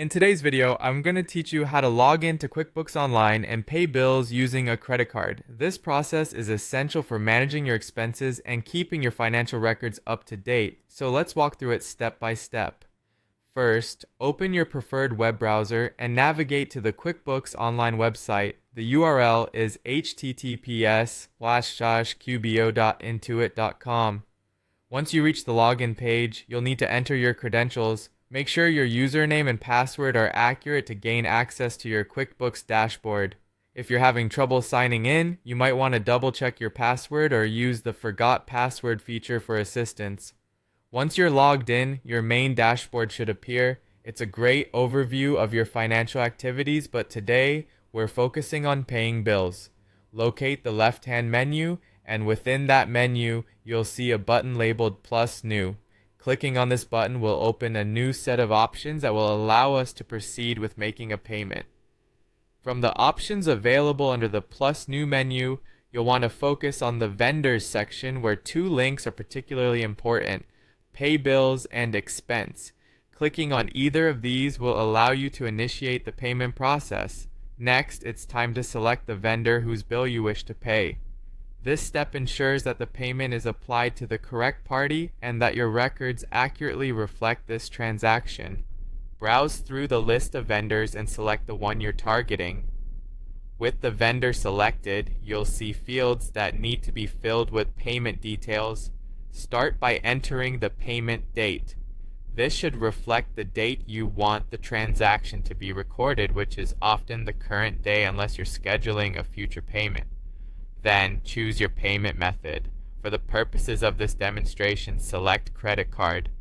In today's video, I'm going to teach you how to log into QuickBooks Online and pay bills using a credit card. This process is essential for managing your expenses and keeping your financial records up to date. So let's walk through it step by step. First, open your preferred web browser and navigate to the QuickBooks Online website. The URL is https://qbo.intuit.com. Once you reach the login page, you'll need to enter your credentials. Make sure your username and password are accurate to gain access to your QuickBooks dashboard. If you're having trouble signing in, you might want to double check your password or use the Forgot Password feature for assistance. Once you're logged in, your main dashboard should appear. It's a great overview of your financial activities, but today we're focusing on paying bills. Locate the left-hand menu, and within that menu, you'll see a button labeled Plus New. Clicking on this button will open a new set of options that will allow us to proceed with making a payment. From the options available under the Plus New menu, you'll want to focus on the Vendors section where two links are particularly important: Pay Bills and Expense. Clicking on either of these will allow you to initiate the payment process. Next, it's time to select the vendor whose bill you wish to pay. This step ensures that the payment is applied to the correct party and that your records accurately reflect this transaction. Browse through the list of vendors and select the one you're targeting. With the vendor selected, you'll see fields that need to be filled with payment details. Start by entering the payment date. This should reflect the date you want the transaction to be recorded, which is often the current day unless you're scheduling a future payment. Then choose your payment method. For the purposes of this demonstration, select credit card.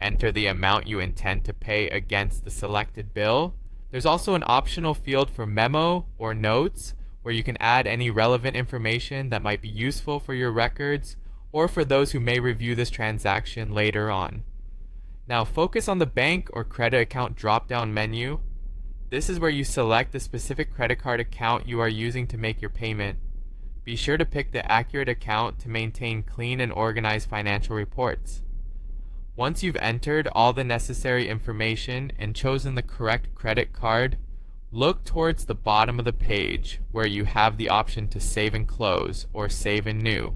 Enter the amount you intend to pay against the selected bill. There's also an optional field for memo or notes where you can add any relevant information that might be useful for your records or for those who may review this transaction later on. Now focus on the bank or credit account drop-down menu. This is where you select the specific credit card account you are using to make your payment. Be sure to pick the accurate account to maintain clean and organized financial reports. Once you've entered all the necessary information and chosen the correct credit card, look towards the bottom of the page where you have the option to save and close or save and new.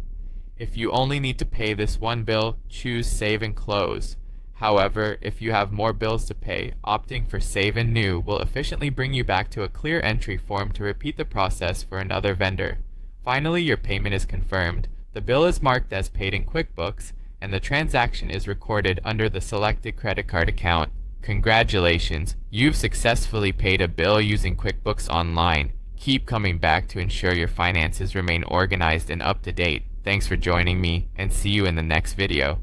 If you only need to pay this one bill, choose save and close. However, if you have more bills to pay, opting for save and new will efficiently bring you back to a clear entry form to repeat the process for another vendor. Finally, your payment is confirmed. The bill is marked as paid in QuickBooks, and the transaction is recorded under the selected credit card account. Congratulations! You've successfully paid a bill using QuickBooks Online. Keep coming back to ensure your finances remain organized and up to date. Thanks for joining me, and see you in the next video.